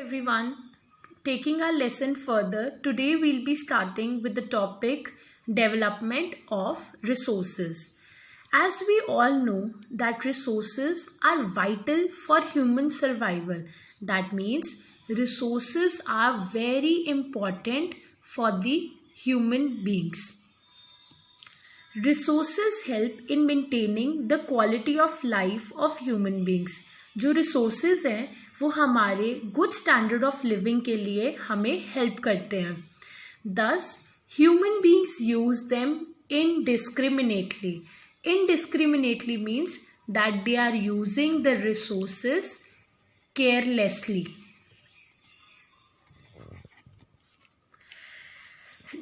Everyone, taking our lesson further, today we'll be starting with the topic development of resources. As we all know that resources are vital for human survival. That means resources are very important for the human beings. Resources help in maintaining the quality of life of human beings. जो resources हैं वो हमारे good standard of living के लिए हमें help करते हैं. Thus, human beings use them indiscriminately. Indiscriminately means that they are using the resources carelessly.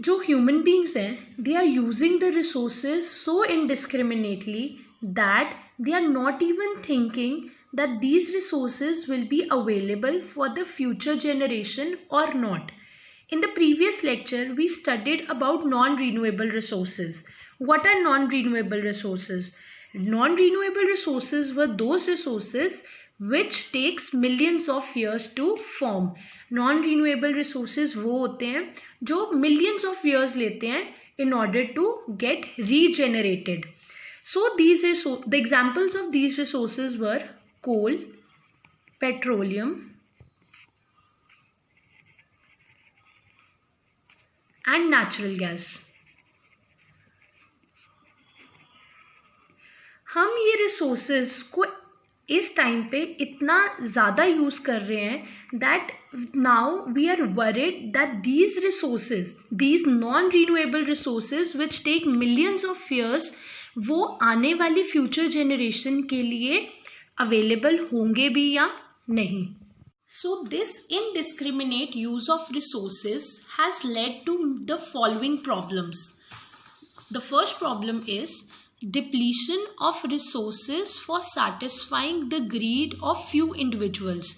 जो ह्यूमन बींग्स हैं they are using the resources so indiscriminately that they are not even thinking that these resources will be available for the future generation or not. In the previous lecture, we studied about non-renewable resources. What are non-renewable resources? Non-renewable resources were those resources which takes millions of years to form. Non-renewable resources वो होते हैं जो millions of years लेते हैं in order to get regenerated. So the examples of these resources were coal, petroleum, and natural gas. हम ये resources को इस टाइम पे इतना ज़्यादा यूज़ कर रहे हैं that now we are worried that these resources, these non renewable resources which take millions of years, वो आने वाली फ्यूचर जनरेशन के लिए अवेलेबल होंगे भी या नहीं. So this indiscriminate use of resources has led to the following problems. The first problem is depletion of resources for satisfying the greed of few individuals.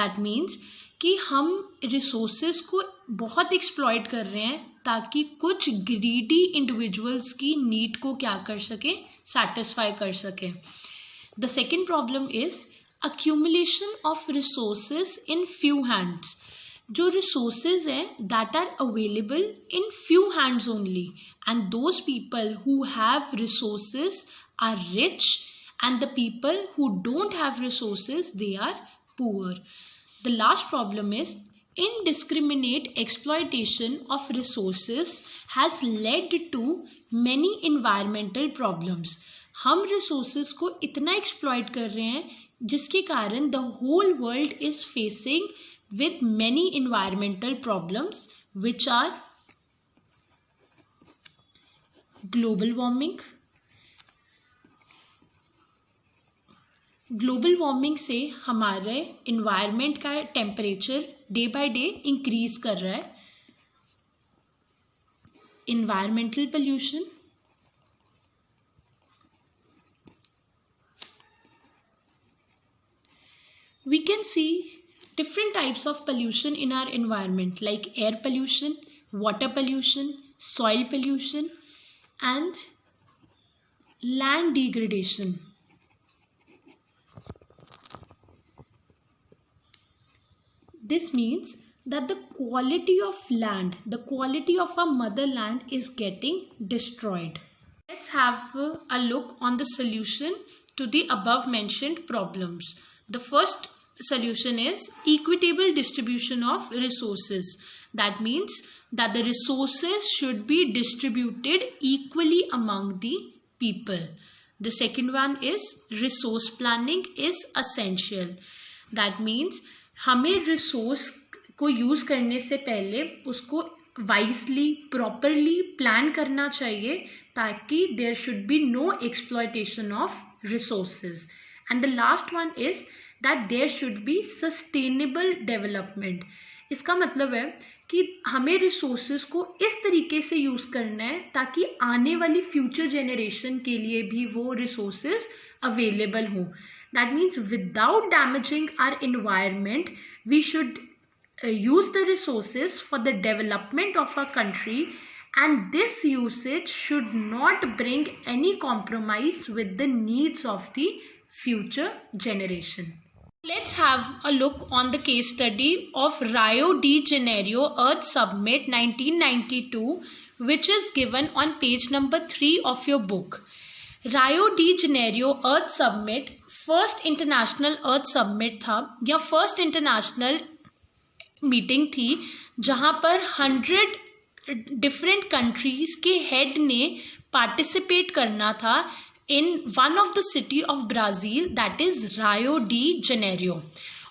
That means कि हम resources को बहुत exploit कर रहे हैं ताकि कुछ greedy individuals की need को क्या कर सकें, satisfy कर सकें. The second problem is accumulation of resources in few hands. जो resources हैं that are available in few hands only, and those people who have resources are rich and the people who don't have resources, they are poor. The last problem is indiscriminate exploitation of resources has led to many environmental problems. हम resources को इतना exploit कर रहे हैं जिसके कारण the whole world is facing with many environmental problems which are global warming. Global warming से हमारे इन्वायरमेंट का temperature day by day increase कर रहा है. Environmental pollution, we can see different types of pollution in our environment like air pollution, water pollution, soil pollution, and land degradation. This means that the quality of land, the quality of our motherland is getting destroyed. Let's have a look on the solution to the above mentioned problems. The first solution is equitable distribution of resources. That means that the resources should be distributed equally among the people. The second one is resource planning is essential. That means हमें resource को use करने से पहले उसको wisely, properly plan करना चाहिए ताकि there should be no exploitation of resources. And the last one is that there should be sustainable development. इसका मतलब है कि हमें resources को इस तरीके से यूज़ करना है ताकि आने वाली future generation के लिए भी वो resources available हो. That means without damaging our environment, we should use the resources for the development of our country, and this usage should not bring any compromise with the needs of the future generation. Let's have a look on the case study of Rio de Janeiro Earth Summit 1992, which is given on page number 3 of your book. Rio de Janeiro Earth Summit first international earth summit था या first international meeting थी जहाँ पर 100 different countries के head ने participate करना था in one of the city of Brazil, that is रायो डी जेनेरियो।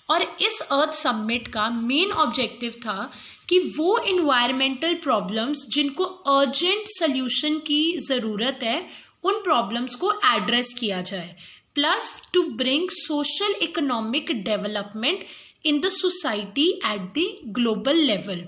और इस अर्थ समिट का मेन ऑब्जेक्टिव था कि वो इन्वायरमेंटल प्रॉब्लम्स जिनको अर्जेंट सल्यूशन की ज़रूरत है उन प्रॉब्लम्स को एड्रेस किया जाए, plus two bring social economic development in the society at the global level.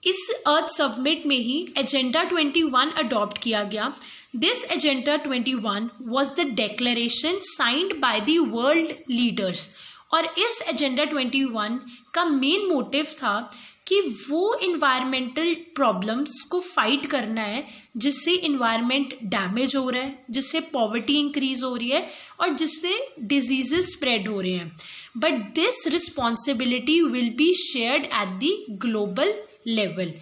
इस अर्थ समिट में ही एजेंडा 21 अडॉप्ट किया गया। This agenda 21 was the declaration signed by the world leaders. और इस एजेंडा 21 का मेन मोटिव था कि वो इन्वायरमेंटल प्रॉब्लम्स को फाइट करना है जिससे इन्वायरमेंट डैमेज हो रहा है, जिससे पॉवर्टी इंक्रीज हो रही है और जिससे डिजीजेस स्प्रेड हो रहे हैं। But this responsibility will be shared at the global level.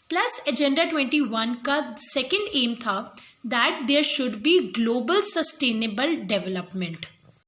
Plus agenda 21 का सेकेंड एम था that there should be global sustainable development.